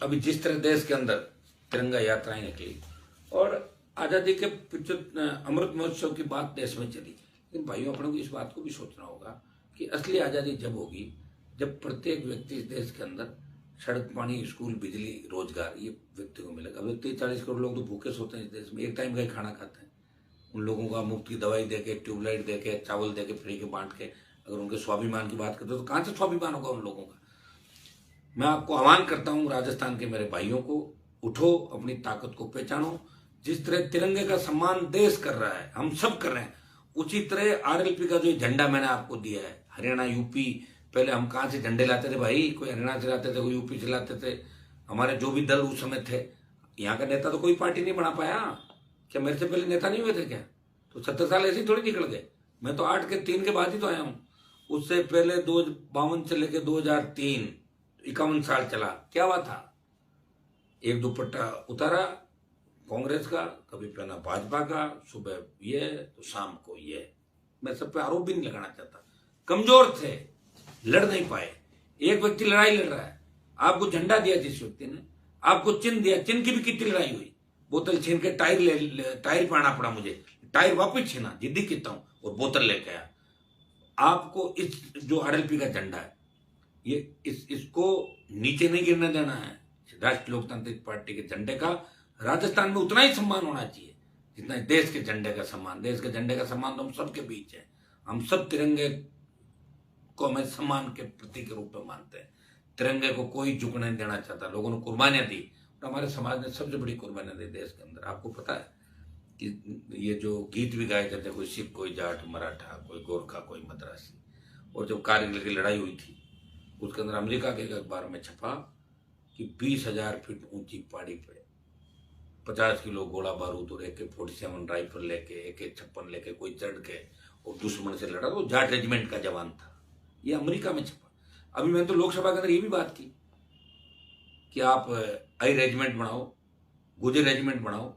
अभी जिस तरह देश के अंदर तिरंगा यात्राएं निकली और आजादी के अमृत महोत्सव की बात देश में चली, लेकिन भाइयों अपनों को इस बात को भी सोचना होगा कि असली आजादी जब होगी जब प्रत्येक व्यक्ति इस देश के अंदर सड़क, पानी, स्कूल, बिजली, रोजगार ये व्यक्ति को मिलेगा। अभी 30-40 करोड़ लोग तो भूखे सोते हैं इस देश में, एक टाइम का ही खाना खाते हैं। उन लोगों को आप मुफ्त की दवाई देके, ट्यूबलाइट देके, चावल देके, फ्री के बांट के अगर उनके स्वाभिमान की बात करते हो तो कहाँ से स्वाभिमान होगा उन लोगों का। मैं आपको आह्वान करता हूँ राजस्थान के मेरे भाइयों को, उठो, अपनी ताकत को पहचानो। जिस तरह तिरंगे का सम्मान देश कर रहा है, हम सब कर रहे हैं, उसी तरह आरएलपी का जो झंडा मैंने आपको दिया है, हरियाणा, यूपी, पहले हम कहाँ से झंडे लाते थे भाई, कोई हरियाणा से लाते थे, कोई यूपी से लाते थे। हमारे जो भी दल उस समय थे, यहाँ का नेता तो कोई पार्टी नहीं बना पाया। क्या मेरे से पहले नेता नहीं हुए थे क्या? तो 70 साल ऐसे ही थोड़ी निकल गए। मैं तो 8 के 3 के बाद ही तो आया हूँ। उससे पहले 52 से लेकर 2003 51 साल चला। क्या हुआ था? एक दुपट्टा उतारा कांग्रेस का, कभी पहना भाजपा का, सुबह ये तो शाम को ये। मैं सब पे आरोप भी नहीं लगाना चाहता, कमजोर थे, लड़ नहीं पाए। एक व्यक्ति लड़ाई लड़ रहा है, आपको झंडा दिया जिस व्यक्ति ने, आपको चिन्ह दिया, चिन्ह की भी कितनी लड़ाई हुई। बोतल छीन के टायर पाना पड़ा मुझे, टायर वापस छीना, जिद्दी कितना हूं, और बोतल लेके आया। आपको इस जो आरएलपी का झंडा है, ये इसको नीचे नहीं गिरने देना है। राष्ट्रीय लोकतांत्रिक पार्टी के झंडे का राजस्थान में उतना ही सम्मान होना चाहिए जितना देश के झंडे का सम्मान। देश के झंडे का सम्मान तो हम सबके बीच है। हम सब तिरंगे को हमें सम्मान के प्रतीक के रूप में मानते हैं। तिरंगे को कोई झुकने नहीं देना चाहता। लोगों ने कुर्बानियां दी, और हमारे समाज ने सबसे बड़ी कुर्बानियां दी देश के अंदर। आपको पता है कि ये जो गीत भी गाए जाते, कोई सिख, कोई जाट, मराठा, कोई गोरखा, कोई मद्रासी। और जब कारगिल की लड़ाई हुई थी, उसके अंदर अमेरिका के अखबार में छपा कि 20,000 फीट ऊंची पहाड़ी पे 50 किलो गोला बारूद और AK-47 राइफल लेके, AK-56 लेके कोई चढ़ के और दुश्मन से लड़ा। तो जाट रेजिमेंट का जवान था। ये अमेरिका में छपा। अभी मैंने तो लोकसभा के अंदर ये भी बात की कि आप आई रेजिमेंट बनाओ, गुजर रेजिमेंट बनाओ।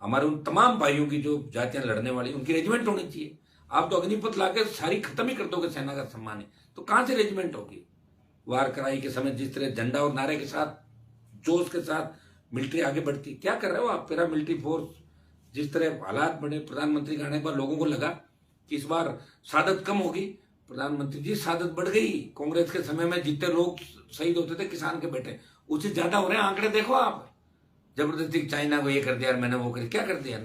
हमारे उन तमाम भाइयों की जो जातियां लड़ने वाली, उनकी रेजिमेंट होनी चाहिए। आप तो अग्निपथ लाके सारी खत्म ही कर दोगे सेना का सम्मान है, तो कहां से रेजिमेंट होगी? वार कराई के समय जिस तरह झंडा और नारे के साथ, जोश के साथ मिलिट्री आगे बढ़ती, क्या कर रहे हो आप? पैरा मिलिट्री फोर्स, जिस तरह हालात बने, प्रधानमंत्री का आने पर लोगों को लगा कि इस बार शहादत कम होगी। प्रधानमंत्री जी, शहादत बढ़ गई। कांग्रेस के समय में जितने लोग शहीद होते थे किसान के बेटे, उससे ज्यादा हो रहे हैं। आंकड़े देखो आप। जबरदस्ती चाइना को ये कर दिया, मैंने वो कर, क्या कर दिया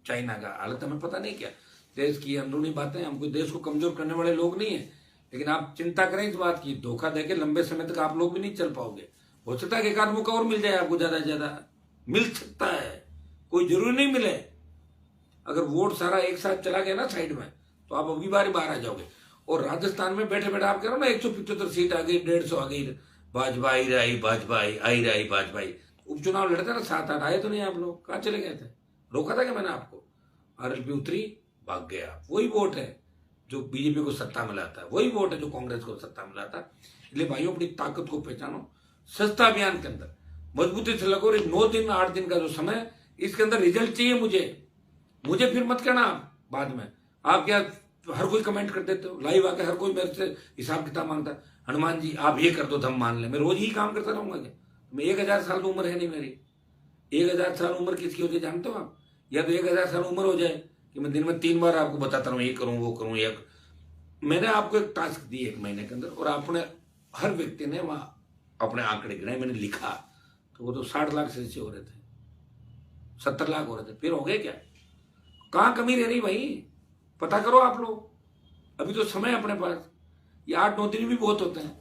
चाइना का? हालत हमें पता नहीं क्या। देश की अंदरूनी बातें, हम कोई देश को कमजोर करने वाले लोग नहीं है, लेकिन आप चिंता करें इस बात की, धोखा देके लंबे समय तक आप लोग भी नहीं चल पाओगे। हो सकता है कि एक आध मौका और मिल जाए आपको, ज्यादा से ज्यादा मिल सकता है, कोई जरूरी नहीं मिले। अगर वोट सारा एक साथ चला गया ना साइड में, तो आप अगली बार बाहर आ जाओगे। और राजस्थान में बैठे बैठे आप कह रहे हो ना 175 सीट आ गई, 150 आ गई, भाजपा आई रही, भाजपा आई रही, भाजपा। उपचुनाव लड़ते ना 7-8 आए तो नहीं, आप लोग कहाँ चले गए थे? रोका था कि मैंने आपको? आरएलपी उतरी, भाग गया। वही वोट है जो बीजेपी को सत्ता में लाता है, वही वोट है जो कांग्रेस को सत्ता में लाता है। इसलिए भाइयों, अपनी ताकत को पहचानो। स्वच्छता अभियान के अंदर मजबूती से लगो। 9 दिन 8 दिन का जो समय, इसके अंदर रिजल्ट चाहिए मुझे फिर मत कहना आप बाद में। आप क्या हर कोई कमेंट कर देते हो, लाइव आके हर कोई मेरे से हिसाब किताब मांगता है। हनुमान जी आप ये कर दो, धम मान ले। मैं रोज ही काम करता रहूंगा क्या? मैं 1000 साल उम्र है नहीं मेरी। 1000 साल उम्र किसकी होती है जानते हो आप? या तो 1000 साल उम्र हो जाए कि मैं दिन में 3 बार आपको बताता रहूं, ये करूं, वो करूं। या मैंने आपको एक टास्क दी 1 महीने के अंदर, और आपने, हर व्यक्ति ने वहां अपने आंकड़े गिनाए, मैंने लिखा, तो वो तो 60 लाख से नीचे हो रहे थे, 70 लाख हो रहे थे। फिर हो गए क्या? कहां कमी रह रही भाई? पता करो आप लोग। अभी तो समय अपने पास, ये 8-9 दिन भी बहुत होते हैं।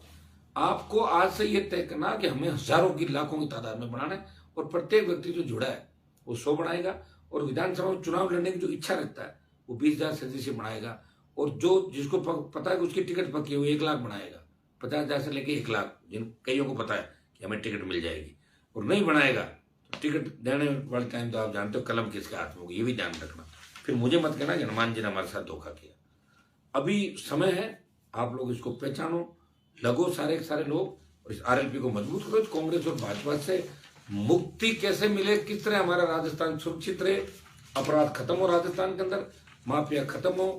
आपको आज से ये तय करना कि हमें हजारों की, लाखों की तादाद में बढ़ाना है, और प्रत्येक व्यक्ति जो जुड़ा है वो 100 बढ़ाएगा, और विधानसभा में चुनाव लड़ने की जो इच्छा रखता है वो 20,000 से बढ़ाएगा, और जो जिसको पता है कि उसकी टिकट पक्की है वो 1 लाख बढ़ाएगा। 50,000 से लेके 1 लाख, जिन कईयों को पता है कि हमें टिकट मिल जाएगी। और नहीं बढ़ाएगा तो टिकट देने वाले टाइम तो आप जानते हो कलम किसके हाथ में होगी, ये भी ध्यान रखना। फिर मुझे मत कहना कि हनुमान जी ने हमारे साथ धोखा किया। अभी समय है, आप लोग इसको पहचानो, लगो सारे के सारे लोग, और इस आरएलपी को मजबूत करो। कांग्रेस और भाजपा से मुक्ति कैसे मिले, किस तरह हमारा राजस्थान सुरक्षित रहे, अपराध खत्म हो राजस्थान के अंदर, माफिया खत्म हो,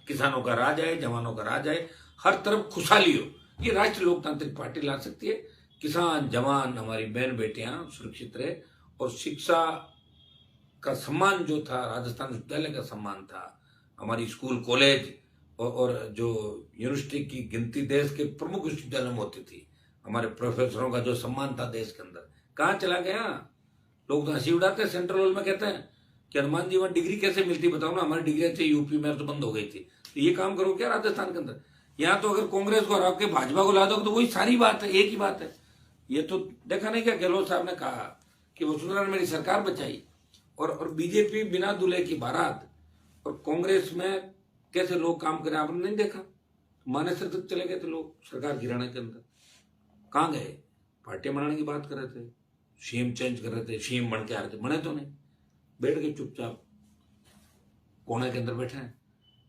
किसानों का राज आए, जवानों का राज आए, हर तरफ खुशहाली हो, ये राष्ट्रीय लोकतांत्रिक पार्टी ला सकती है। किसान जवान हमारी बहन बेटियां सुरक्षित रहे और शिक्षा का सम्मान जो था, राजस्थान विश्वविद्यालय का सम्मान था, हमारी स्कूल कॉलेज और जो यूनिवर्सिटी की गिनती देश के प्रमुख विश्वविद्यालयों में होती थी, हमारे प्रोफेसरों का जो सम्मान था देश के अंदर, कहाँ चला गया? लोग तो हंसी उड़ाते हैं, सेंट्रल हॉल में कहते हैं कि हनुमान जी वहां डिग्री कैसे मिलती, बताओ ना, हमारी डिग्री थी यूपी में तो बंद हो गई थी, तो ये काम करो क्या राजस्थान के अंदर? यहाँ तो अगर कांग्रेस को हरा के भाजपा को ला दो तो वही सारी बात है, एक ही बात है। ये तो देखा नहीं क्या गहलोत साहब ने कहा कि वसुंधरा ने मेरी सरकार बचाई, और बीजेपी बिना दूल्हे की बारात, और कांग्रेस में कैसे लोग काम करें आपने नहीं देखा? मानेसर तक चले गए थे लोग सरकार गिराने के अंदर, कहाँ गए? पार्टियां बनाने की बात कर रहे थे, सीएम चेंज कर रहे थे, सीएम बन के आ रहे थे, बने तो नहीं, बैठ के चुपचाप कोने के अंदर बैठे हैं।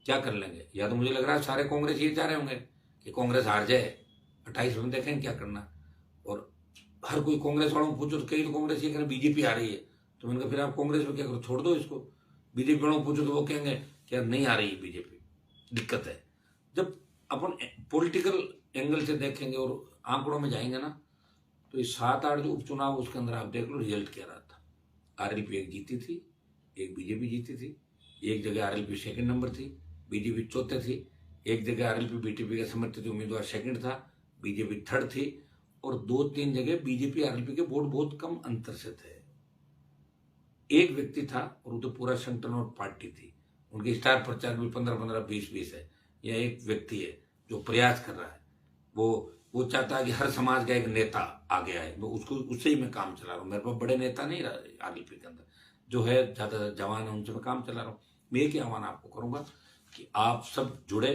क्या कर लेंगे? या तो मुझे लग रहा है सारे कांग्रेस ये चाह रहे होंगे कि कांग्रेस हार जाए 28 में, देखें क्या करना। और हर कोई कांग्रेस वालों को पूछो तो कई तो कांग्रेस ये कह बीजेपी आ रही है, तो मैंने कहा फिर आप कांग्रेस में क्या करो, छोड़ दो इसको। बीजेपी वालों को पूछो तो वो कहेंगे कि यार नहीं आ रही है बीजेपी, दिक्कत है। जब अपन पॉलिटिकल एंगल से देखेंगे और आंकड़ों में जाएंगे ना, तो ये 7-8 जो उपचुनाव उसके अंदर आप देख लो रिजल्ट क्या रहा था। आरएलपी एक जीती थी, एक बीजेपी जीती थी, एक जगह आरएलपी सेकंड नंबर थी, बीजेपी चौथे थी, एक जगह आरएलपी बीटीपी के समर्थित उम्मीदवार सेकंड था, बीजेपी थर्ड थी, और 2-3 जगह बीजेपी आरएलपी के वोट बहुत कम अंतर से थे। एक व्यक्ति था और वो तो पूरा संगठन और पार्टी थी, उनके स्टार प्रचार भी 15-15, 20-20 है। यह एक व्यक्ति है जो प्रयास कर रहा है, वो चाहता है कि हर समाज का एक नेता आ गया है, वो उसको उससे ही मैं काम चला रहा हूँ। मेरे पास बड़े नेता नहीं रहा आरएलपी के अंदर, जो है ज्यादा जवान है उनसे मैं काम चला रहा हूँ। मैं एक ही आह्वान आपको करूंगा कि आप सब जुड़े,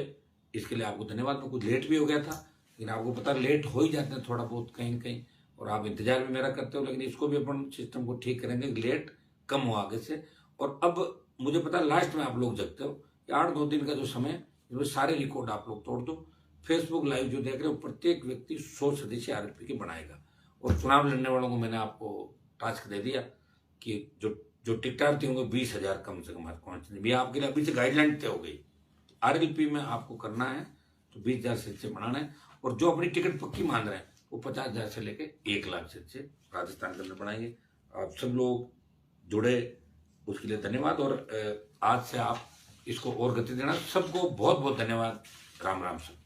इसके लिए आपको धन्यवाद। मैं कुछ लेट भी हो गया था, लेकिन आपको पता लेट हो ही जाते हैं थोड़ा बहुत कहीं न कहीं, और आप इंतजार भी मेरा करते हो, लेकिन इसको भी अपन सिस्टम को ठीक करेंगे, लेट कम हो आगे से। और अब मुझे पता लास्ट में आप लोग जगते हो, 8-9 दिन का जो समय, इसमें सारे रिकॉर्ड आप लोग तोड़ दो। फेसबुक लाइव जो देख रहे हो, प्रत्येक व्यक्ति 100 सदस्य आरएलपी के बनाएगा, और चुनाव लड़ने वालों को मैंने आपको टास्क दे दिया कि जो टिकटार्थी होंगे 20,000 कम से कम कॉन्स्टिट्यूंसी भी आपके लिए अभी से गाइडलाइन तय हो गई। आरएलपी में आपको करना है तो 20,000 सदस्य बनाना है, और जो अपनी टिकट पक्की मान रहे हैं वो 50,000 से लेके 1 लाख सदस्य राजस्थान के अंदर बनाएंगे। आप सब लोग जुड़े, उसके लिए धन्यवाद। और आज से आप इसको और गति देना। सबको बहुत बहुत धन्यवाद। राम राम सब।